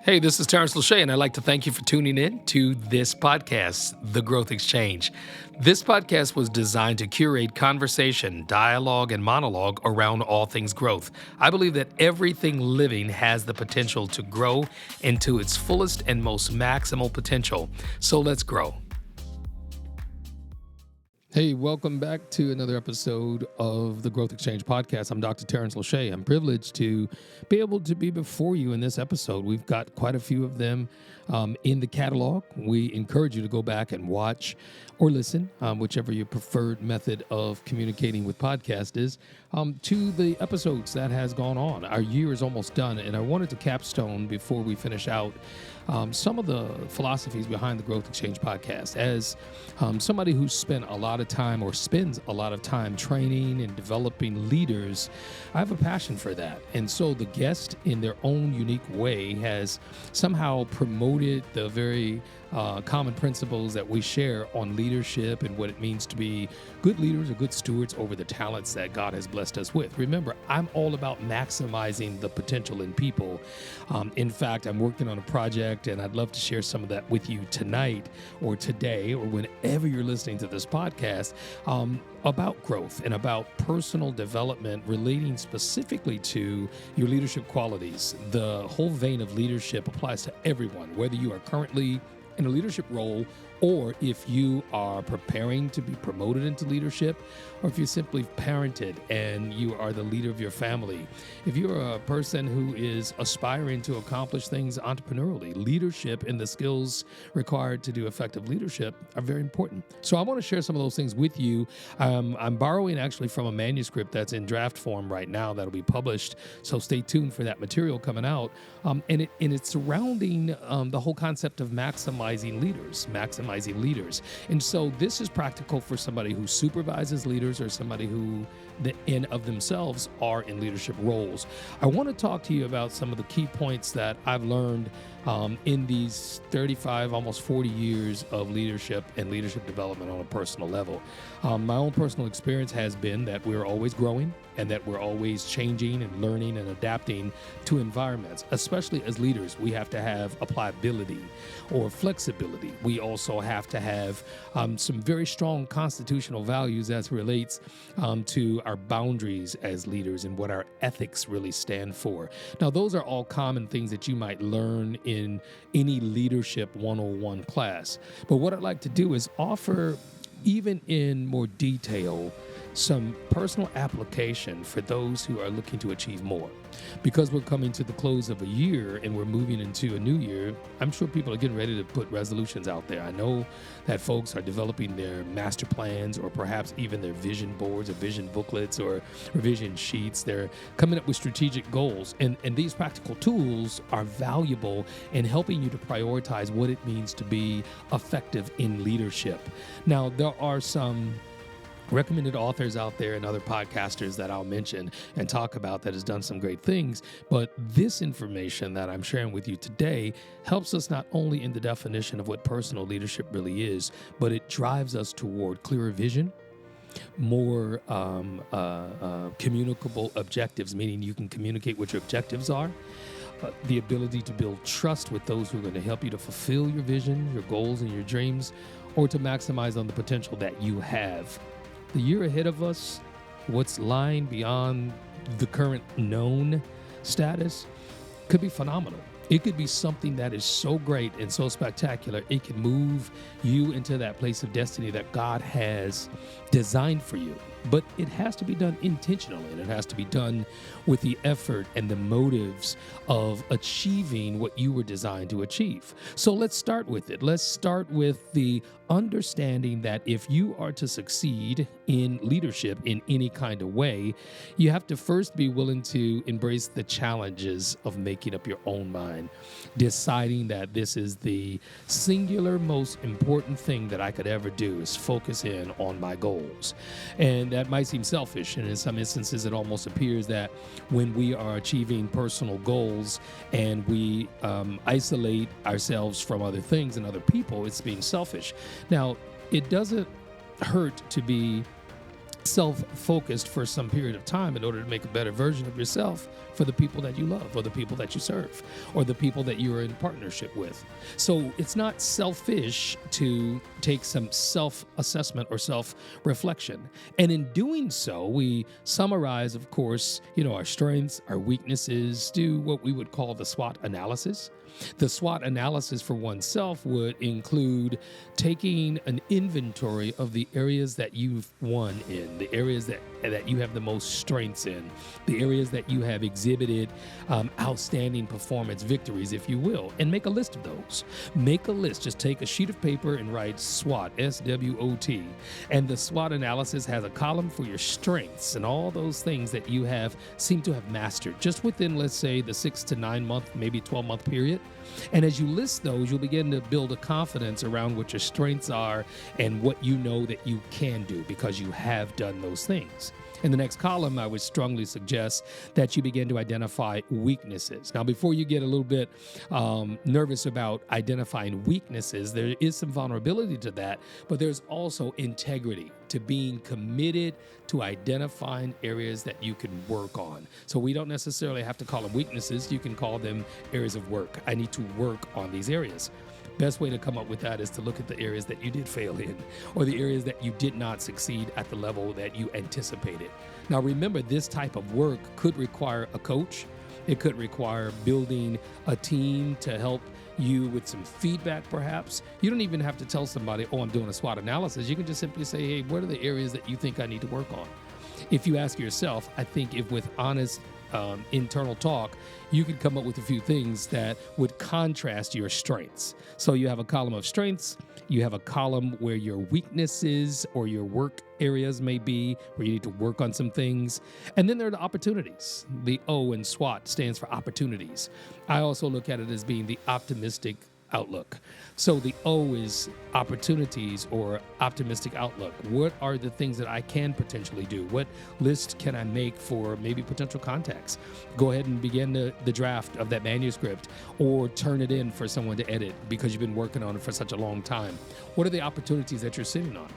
Hey, this is Tarence Lauchié, and I'd like to thank you for tuning in to this podcast, The Growth Exchange. This podcast was designed to curate conversation, dialogue, and monologue around all things growth. I believe that everything living has the potential to grow into its fullest and most maximal potential. So let's grow. Hey, welcome back to another episode of the Growth Exchange podcast. I'm Dr. Tarence Lauchié. I'm privileged to be able to be before you in this episode. We've got quite a few of them in the catalog. We encourage you to go back and watch or listen, whichever your preferred method of communicating with podcast is, to the episodes that has gone on. Our year is almost done, and I wanted to capstone before we finish out some of the philosophies behind the Growth Exchange podcast. As somebody who's spent a lot of time or spends a lot of time training and developing leaders, I have a passion for that. And so the guest, in their own unique way, has somehow promoted the very common principles that we share on leadership and what it means to be good leaders or good stewards over the talents that God has blessed us with. Remember, I'm all about maximizing the potential in people. In fact, I'm working on a project, and I'd love to share some of that with you tonight or today or whenever you're listening to this podcast, about growth and about personal development relating specifically to your leadership qualities. The whole vein of leadership applies to everyone, whether you are currently in a leadership role, or if you are preparing to be promoted into leadership, or if you're simply parented and you are the leader of your family. If you're a person who is aspiring to accomplish things entrepreneurially, leadership and the skills required to do effective leadership are very important. So I want to share some of those things with you. I'm borrowing actually from a manuscript that's in draft form right now that'll be published. So stay tuned for that material coming out. And it's surrounding the whole concept of maximizing leaders. And so this is practical for somebody who supervises leaders or somebody who in of themselves are in leadership roles. I want to talk to you about some of the key points that I've learned in these 35, almost 40 years of leadership and leadership development on a personal level. My own personal experience has been that we're always growing and that we're always changing and learning and adapting to environments. Especially as leaders, we have to have applicability or flexibility. We also have to have some very strong constitutional values as relates to our boundaries as leaders and what our ethics really stand for. Now, those are all common things that you might learn in any leadership 101 class. But what I'd like to do is offer, even in more detail, some personal application for those who are looking to achieve more. Because we're coming to the close of a year and we're moving into a new year, I'm sure people are getting ready to put resolutions out there. I know that folks are developing their master plans or perhaps even their vision boards or vision booklets or vision sheets. They're coming up with strategic goals. And these practical tools are valuable in helping you to prioritize what it means to be effective in leadership. Now, there are some recommended authors out there and other podcasters that I'll mention and talk about that has done some great things. But this information that I'm sharing with you today helps us not only in the definition of what personal leadership really is, but it drives us toward clearer vision, more communicable objectives, meaning you can communicate what your objectives are, the ability to build trust with those who are going to help you to fulfill your vision, your goals, and your dreams, or to maximize on the potential that you have. The year ahead of us, what's lying beyond the current known status, could be phenomenal. It could be something that is so great and so spectacular, it can move you into that place of destiny that God has designed for you. But it has to be done intentionally, and it has to be done with the effort and the motives of achieving what you were designed to achieve. So let's start with it. Let's start with the understanding that if you are to succeed in leadership in any kind of way, you have to first be willing to embrace the challenges of making up your own mind, deciding that this is the singular most important thing that I could ever do is focus in on my goals. And that might seem selfish, and in some instances it almost appears that when we are achieving personal goals and we isolate ourselves from other things and other people, it's being selfish. Now, it doesn't hurt to be self-focused for some period of time in order to make a better version of yourself for the people that you love or the people that you serve or the people that you're in partnership with. So it's not selfish to take some self-assessment or self-reflection. And in doing so, we summarize, of course, our strengths, our weaknesses, do what we would call the SWOT analysis. The SWOT analysis for oneself would include taking an inventory of the areas that you've won in, the areas that you have the most strengths in, the areas that you have exhibited outstanding performance victories, if you will, and make a list of those. Make a list. Just take a sheet of paper and write SWOT, SWOT. And the SWOT analysis has a column for your strengths and all those things that you seem to have mastered just within, let's say, the 6 to 9 month, maybe 12-month period. And as you list those, you'll begin to build a confidence around what your strengths are and what you know that you can do because you have done those things. In the next column, I would strongly suggest that you begin to identify weaknesses. Now, before you get a little bit nervous about identifying weaknesses, there is some vulnerability to that, but there's also integrity to being committed to identifying areas that you can work on. So we don't necessarily have to call them weaknesses. You can call them areas of work. I need to work on these areas. Best way to come up with that is to look at the areas that you did fail in or the areas that you did not succeed at the level that you anticipated. Now, remember, this type of work could require a coach. It could require building a team to help you with some feedback, perhaps. You don't even have to tell somebody, I'm doing a SWOT analysis. You can just simply say, hey, what are the areas that you think I need to work on? If you ask yourself, I think if with honest internal talk, you could come up with a few things that would contrast your strengths. So you have a column of strengths, you have a column where your weaknesses or your work areas may be, where you need to work on some things. And then there are the opportunities. The O in SWOT stands for opportunities. I also look at it as being the optimistic outlook. So the O is opportunities or optimistic outlook. What are the things that I can potentially do? What list can I make for maybe potential contacts? Go ahead and begin the draft of that manuscript or turn it in for someone to edit because you've been working on it for such a long time. What are the opportunities that you're sitting on?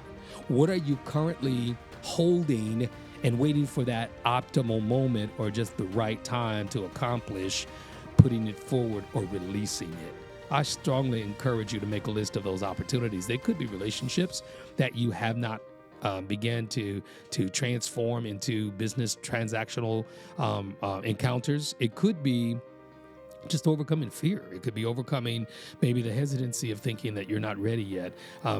What are you currently holding and waiting for that optimal moment or just the right time to accomplish putting it forward or releasing it? I strongly encourage you to make a list of those opportunities. They could be relationships that you have not began to transform into business transactional encounters. It could be just overcoming fear. It could be overcoming maybe the hesitancy of thinking that you're not ready yet.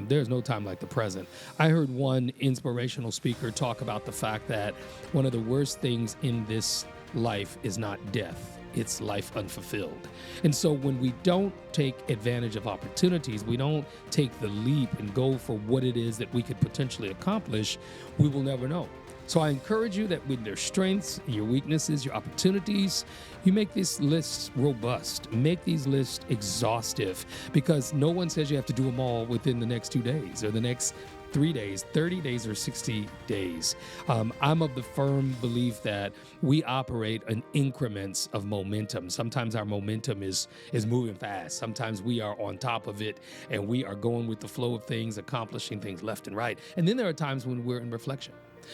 There's no time like the present. I heard one inspirational speaker talk about the fact that one of the worst things in this life is not death. It's life unfulfilled. And so when we don't take advantage of opportunities, we don't take the leap and go for what it is that we could potentially accomplish, we will never know. So I encourage you that with your strengths, your weaknesses, your opportunities, you make these lists robust, make these lists exhaustive, because no one says you have to do them all within the next 2 days or the next 3 days, 30 days, or 60 days. I'm of the firm belief that we operate in increments of momentum. Sometimes our momentum is moving fast. Sometimes we are on top of it and we are going with the flow of things, accomplishing things left and right. And then there are times when we're in reflection.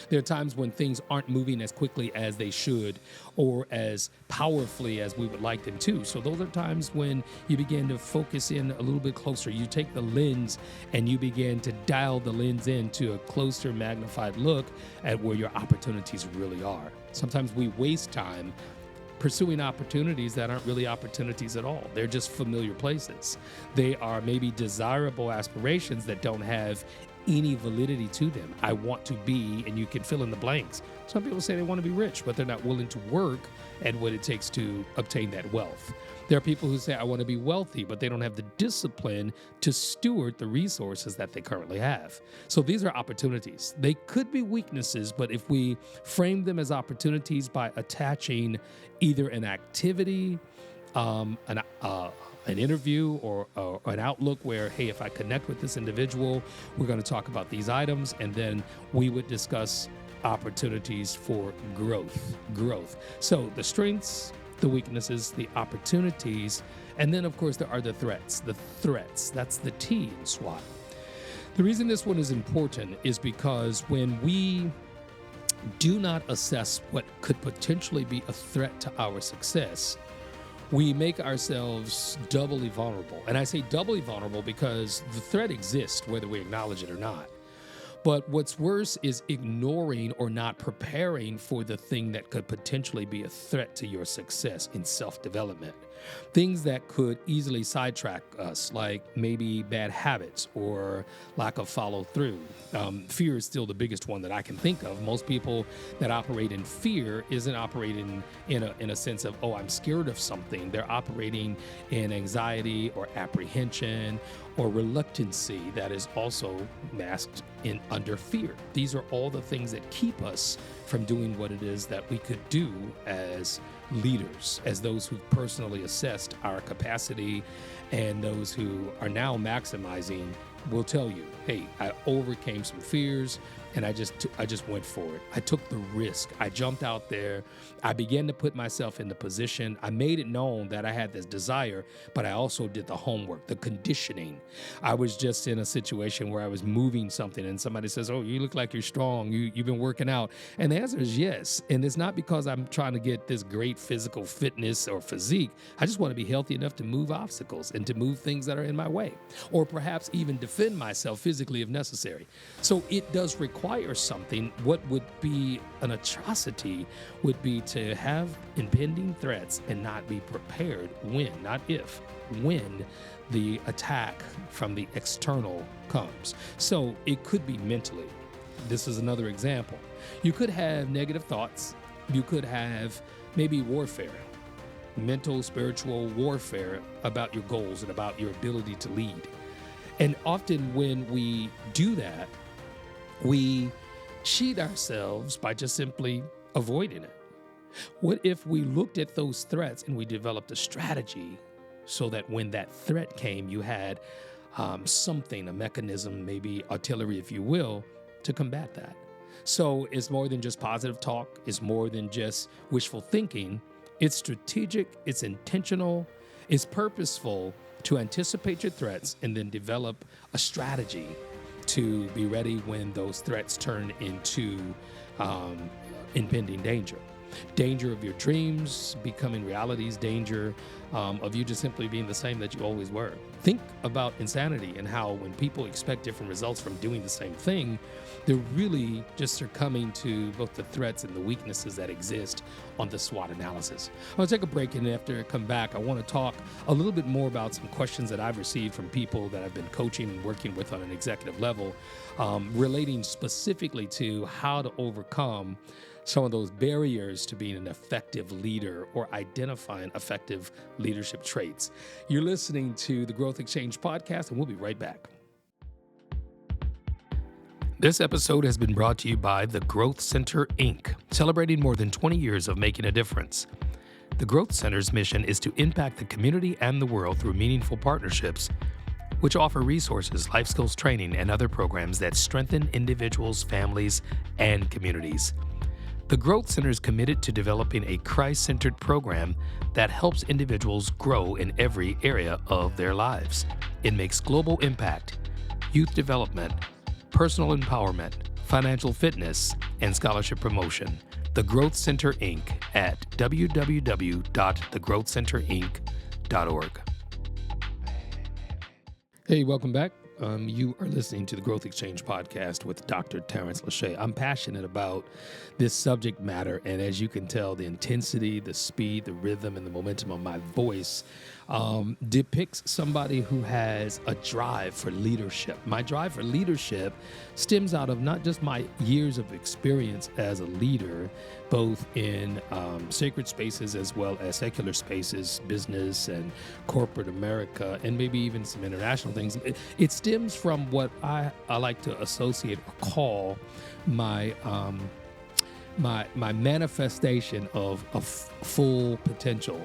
There are times when things aren't moving as quickly as they should or as powerfully as we would like them to. So those are times when you begin to focus in a little bit closer. You take the lens and you begin to dial the lens into a closer magnified look at where your opportunities really are. Sometimes we waste time pursuing opportunities that aren't really opportunities at all. They're just familiar places. They are maybe desirable aspirations that don't have any validity to them. I want to be, and you can fill in the blanks. Some people say they want to be rich, but they're not willing to work at what it takes to obtain that wealth. There are people who say, I want to be wealthy, but they don't have the discipline to steward the resources that they currently have. So these are opportunities. They could be weaknesses, but if we frame them as opportunities by attaching either an activity, an interview or an outlook where, hey, if I connect with this individual, we're going to talk about these items, and then we would discuss opportunities for growth. So the strengths, the weaknesses, the opportunities, and then, of course, there are the threats. The threats, that's the T in SWOT. The reason this one is important is because when we do not assess what could potentially be a threat to our success, we make ourselves doubly vulnerable. And I say doubly vulnerable because the threat exists whether we acknowledge it or not. But what's worse is ignoring or not preparing for the thing that could potentially be a threat to your success in self-development. Things that could easily sidetrack us, like maybe bad habits or lack of follow through. Fear is still the biggest one that I can think of. Most people that operate in fear isn't operating in a sense of, oh, I'm scared of something. They're operating in anxiety or apprehension or reluctancy that is also masked in under fear. These are all the things that keep us from doing what it is that we could do as leaders, as those who've personally assessed our capacity and those who are now maximizing will tell you, hey, I overcame some fears and I just went for it. I took the risk. I jumped out there. I began to put myself in the position. I made it known that I had this desire, but I also did the homework, the conditioning. I was just in a situation where I was moving something and somebody says, oh, you look like you're strong. You've been working out. And the answer is yes. And it's not because I'm trying to get this great physical fitness or physique. I just want to be healthy enough to move obstacles and to move things that are in my way, or perhaps even defend myself physically if necessary. So it does require something. What would be an atrocity would be to have impending threats and not be prepared when, not if, when the attack from the external comes. So it could be mentally. This is another example. You could have negative thoughts. You could have maybe warfare, mental, spiritual warfare about your goals and about your ability to lead. And often when we do that, we cheat ourselves by just simply avoiding it. What if we looked at those threats and we developed a strategy so that when that threat came, you had something, a mechanism, maybe artillery, if you will, to combat that? So it's more than just positive talk. It's more than just wishful thinking. It's strategic. It's intentional. It's purposeful to anticipate your threats and then develop a strategy to be ready when those threats turn into impending danger. Danger of your dreams becoming realities, danger of you just simply being the same that you always were. Think about insanity and how when people expect different results from doing the same thing, they're really just succumbing to both the threats and the weaknesses that exist on the SWOT analysis. I'll take a break, and after I come back, I want to talk a little bit more about some questions that I've received from people that I've been coaching and working with on an executive level, relating specifically to how to overcome some of those barriers to being an effective leader or identifying effective leadership traits. You're listening to the Growth Exchange podcast, and we'll be right back. This episode has been brought to you by the Growth Center, Inc., celebrating more than 20 years of making a difference. The Growth Center's mission is to impact the community and the world through meaningful partnerships, which offer resources, life skills training, and other programs that strengthen individuals, families, and communities. The Growth Center is committed to developing a Christ-centered program that helps individuals grow in every area of their lives. It makes global impact, youth development, personal empowerment, financial fitness, and scholarship promotion. The Growth Center, Inc. at www.thegrowthcenterinc.org. Hey, welcome back. You are listening to the Growth Exchange podcast with Dr. Tarence Lauchié. I'm passionate about this subject matter, and as you can tell, the intensity, the speed, the rhythm, and the momentum of my voice depicts somebody who has a drive for leadership. My drive for leadership stems out of not just my years of experience as a leader, both in sacred spaces as well as secular spaces, business and corporate America, and maybe even some international things. It stems from what I like to associate or call my manifestation of full potential.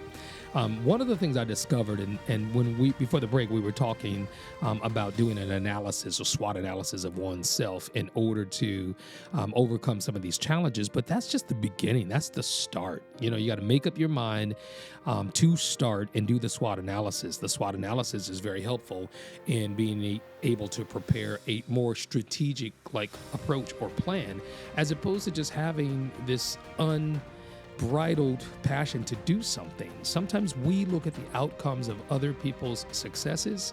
One of the things I discovered, and when before the break, we were talking about doing an analysis or SWOT analysis of oneself in order to overcome some of these challenges. But that's just the beginning. That's the start. You got to make up your mind to start and do the SWOT analysis. The SWOT analysis is very helpful in being able to prepare a more strategic approach or plan, as opposed to just having this unbridled passion to do something. Sometimes we look at the outcomes of other people's successes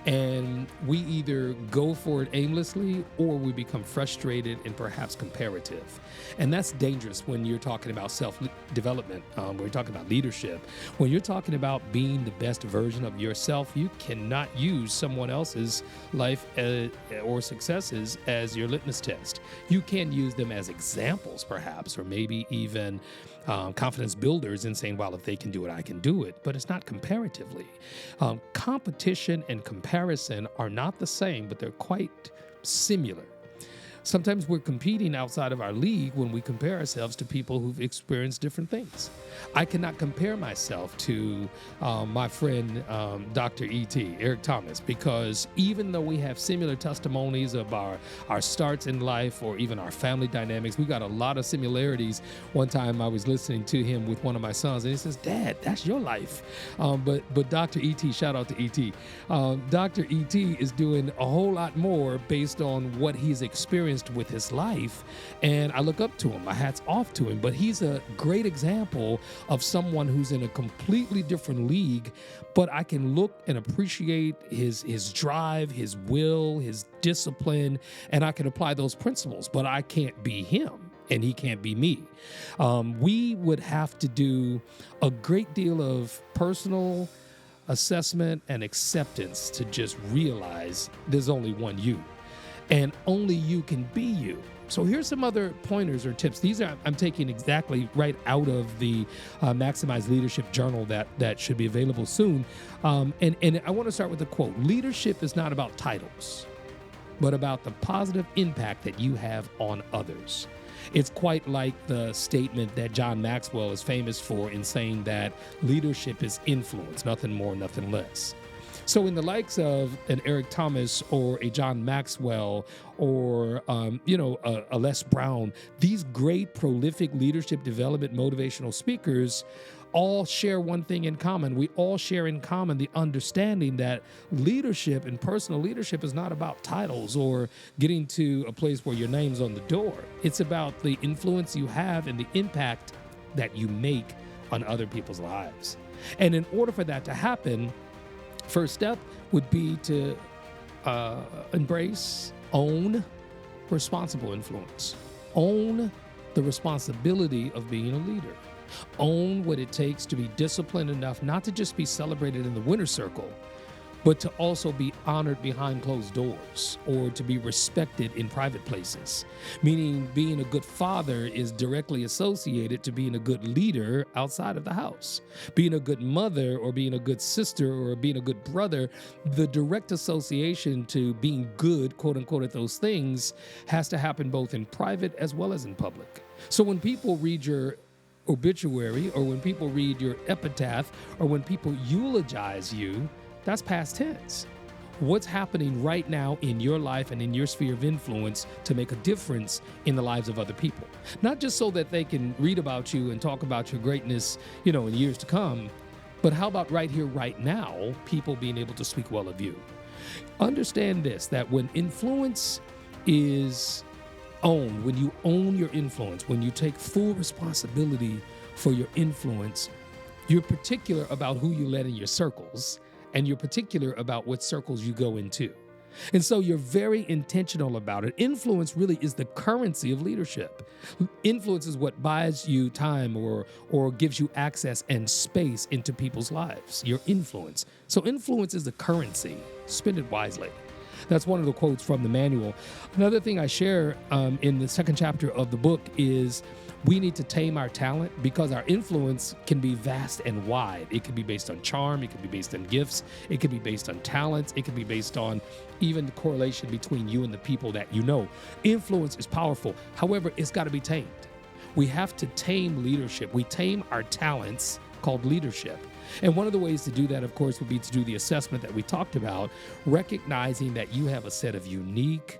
and we either go for it aimlessly or we become frustrated and perhaps comparative. And that's dangerous when you're talking about self-development, when you're talking about leadership. When you're talking about being the best version of yourself, you cannot use someone else's life or successes as your litmus test. You can use them as examples, perhaps, or maybe even confidence builders in saying, well, if they can do it, I can do it. But it's not comparatively. Competition and comparison are not the same, but they're quite similar. Sometimes we're competing outside of our league when we compare ourselves to people who've experienced different things. I cannot compare myself to my friend, Dr. E.T., Eric Thomas, because even though we have similar testimonies of our starts in life or even our family dynamics, we got a lot of similarities. One time I was listening to him with one of my sons, and he says, "Dad, that's your life." But Dr. E.T., shout out to E.T., Dr. E.T. is doing a whole lot more based on what he's experienced with his life, and I look up to him. My hat's off to him, but he's a great example of someone who's in a completely different league, but I can look and appreciate his drive, his will, his discipline, and I can apply those principles, but I can't be him and he can't be me. We would have to do a great deal of personal assessment and acceptance to just realize there's only one you. And only you can be you. So here's some other pointers or tips. These I'm taking exactly right out of the Maximize Leadership Journal that should be available soon. And I want to start with a quote. Leadership is not about titles, but about the positive impact that you have on others. It's quite like the statement that John Maxwell is famous for in saying that leadership is influence, nothing more, nothing less. So in the likes of an Eric Thomas or a John Maxwell or, a Les Brown, these great prolific leadership development motivational speakers all share one thing in common. We all share in common the understanding that leadership and personal leadership is not about titles or getting to a place where your name's on the door. It's about the influence you have and the impact that you make on other people's lives. And in order for that to happen, first step would be to own responsible influence. Own the responsibility of being a leader. Own what it takes to be disciplined enough not to just be celebrated in the winner's circle, but to also be honored behind closed doors or to be respected in private places. Meaning being a good father is directly associated to being a good leader outside of the house. Being a good mother or being a good sister or being a good brother, the direct association to being good, quote unquote, at those things has to happen both in private as well as in public. So when people read your obituary or when people read your epitaph or when people eulogize you, that's past tense. What's happening right now in your life and in your sphere of influence to make a difference in the lives of other people? Not just so that they can read about you and talk about your greatness, in years to come, but how about right here, right now, people being able to speak well of you? Understand this, that when influence is owned, when you own your influence, when you take full responsibility for your influence, you're particular about who you let in your circles, and you're particular about what circles you go into. And so you're very intentional about it. Influence really is the currency of leadership. Influence is what buys you time or gives you access and space into people's lives, your influence. So influence is the currency. Spend it wisely. That's one of the quotes from the manual. Another thing I share in the second chapter of the book is we need to tame our talent because our influence can be vast and wide. It can be based on charm. It can be based on gifts. It can be based on talents. It can be based on even the correlation between you and the people that you know. Influence is powerful. However, it's got to be tamed. We have to tame leadership. We tame our talents called leadership. And one of the ways to do that, of course, would be to do the assessment that we talked about, recognizing that you have a set of unique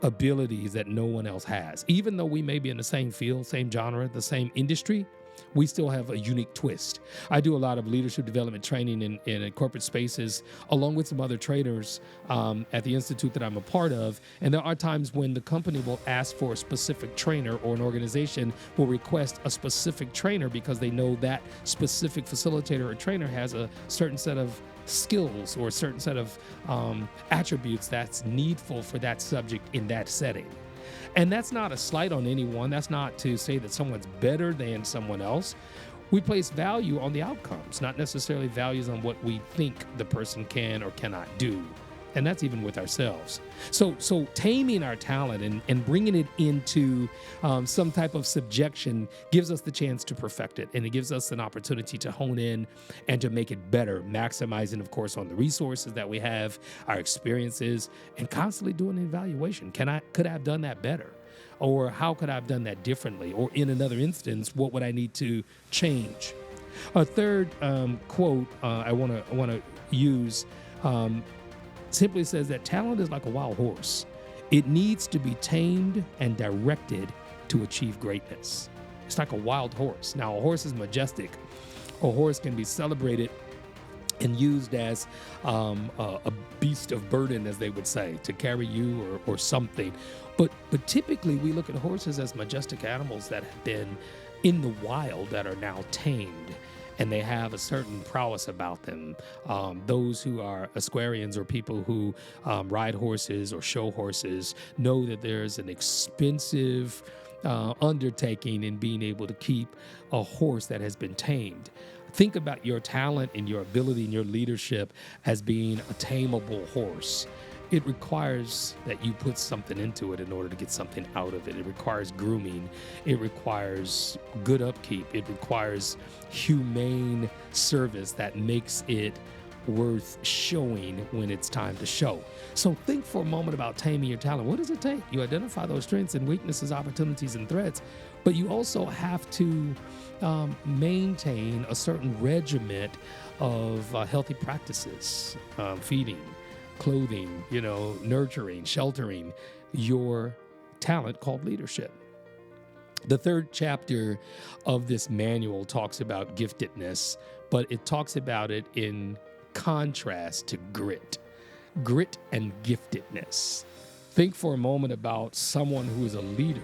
abilities that no one else has. Even though we may be in the same field, same genre, the same industry, we still have a unique twist. I do a lot of leadership development training in corporate spaces, along with some other trainers at the institute that I'm a part of. And there are times when the company will ask for a specific trainer, or an organization will request a specific trainer because they know that specific facilitator or trainer has a certain set of skills or a certain set of attributes that's needful for that subject in that setting. And that's not a slight on anyone. That's not to say that someone's better than someone else. We place value on the outcomes, not necessarily values on what we think the person can or cannot do. And that's even with ourselves. So taming our talent and bringing it into some type of subjection gives us the chance to perfect it. And it gives us an opportunity to hone in and to make it better, maximizing, of course, on the resources that we have, our experiences, and constantly doing an evaluation. Could I have done that better? Or how could I have done that differently? Or in another instance, what would I need to change? A third quote I want to use simply says that talent is like a wild horse. It needs to be tamed and directed to achieve greatness. It's like a wild horse. Now, a horse is majestic. A horse can be celebrated and used as a beast of burden, as they would say, to carry you or something. But typically, we look at horses as majestic animals that have been in the wild that are now tamed. And they have a certain prowess about them. Those who are equestrians, or people who ride horses or show horses, know that there's an expensive undertaking in being able to keep a horse that has been tamed. Think about your talent and your ability and your leadership as being a tameable horse. It requires that you put something into it in order to get something out of it. It requires grooming. It requires good upkeep. It requires humane service that makes it worth showing when it's time to show. So think for a moment about taming your talent. What does it take? You identify those strengths and weaknesses, opportunities and threats, but you also have to maintain a certain regiment of healthy practices, feeding, clothing, nurturing, sheltering your talent called leadership. The third chapter of this manual talks about giftedness, but it talks about it in contrast to grit and giftedness. Think for a moment about someone who is a leader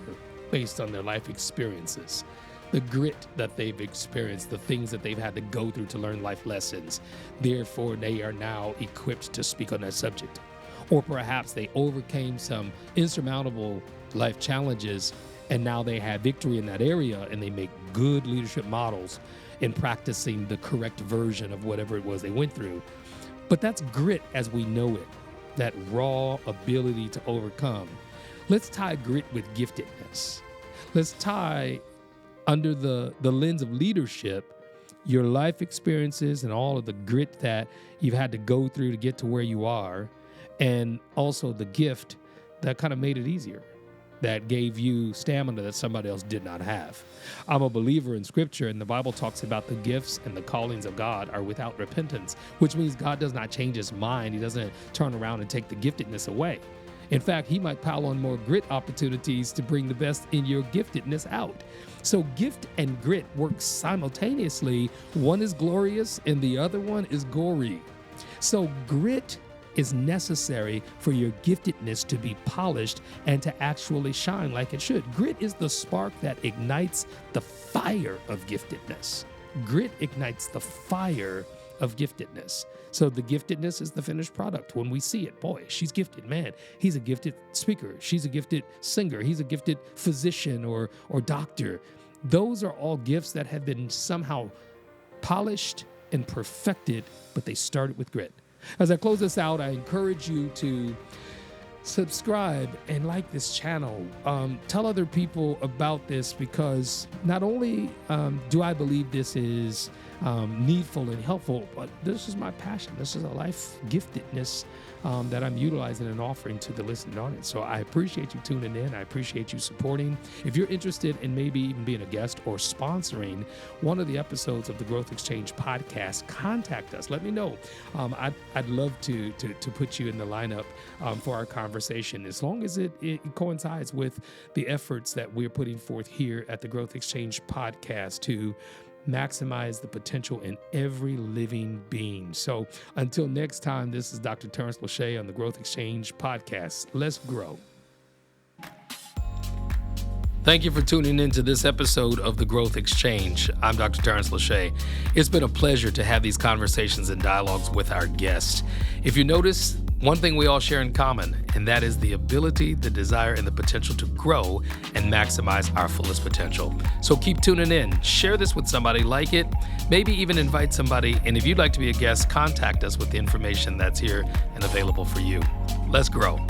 based on their life experiences, the grit that they've experienced, the things that they've had to go through to learn life lessons. Therefore, they are now equipped to speak on that subject. Or perhaps they overcame some insurmountable life challenges, and now they have victory in that area, and they make good leadership models in practicing the correct version of whatever it was they went through. But that's grit as we know it, that raw ability to overcome. Let's tie grit with giftedness. Let's tie, under the lens of leadership, your life experiences and all of the grit that you've had to go through to get to where you are, and also the gift that kind of made it easier, that gave you stamina that somebody else did not have. I'm a believer in Scripture, and the Bible talks about the gifts and the callings of God are without repentance, which means God does not change his mind. He doesn't turn around and take the giftedness away. In fact, he might pile on more grit opportunities to bring the best in your giftedness out. So gift and grit work simultaneously. One is glorious and the other one is gory. So grit is necessary for your giftedness to be polished and to actually shine like it should. Grit is the spark that ignites the fire of giftedness. Grit ignites the fire of giftedness. So the giftedness is the finished product. When we see it, boy, she's gifted. Man, he's a gifted speaker. She's a gifted singer. He's a gifted physician or doctor. Those are all gifts that have been somehow polished and perfected, but they started with grit. As I close this out, I encourage you to subscribe and like this channel. Tell other people about this, because not only do I believe this is needful and helpful, but this is my passion. This is a life giftedness that I'm utilizing and offering to the listening audience. So I appreciate you tuning in. I appreciate you supporting. If you're interested in maybe even being a guest or sponsoring one of the episodes of the Growth Exchange podcast, contact us. Let me know. I'd love to put you in the lineup for our conversation, as long as it coincides with the efforts that we're putting forth here at the Growth Exchange podcast to maximize the potential in every living being. So until next time, this is Dr. Tarence Lauchié on the Growth Exchange podcast. Let's grow. Thank you for tuning in to this episode of the Growth Exchange. I'm Dr. Tarence Lauchié. It's been a pleasure to have these conversations and dialogues with our guests. If you notice, one thing we all share in common, and that is the ability, the desire, and the potential to grow and maximize our fullest potential. So keep tuning in. Share this with somebody, like it, maybe even invite somebody. And if you'd like to be a guest, contact us with the information that's here and available for you. Let's grow.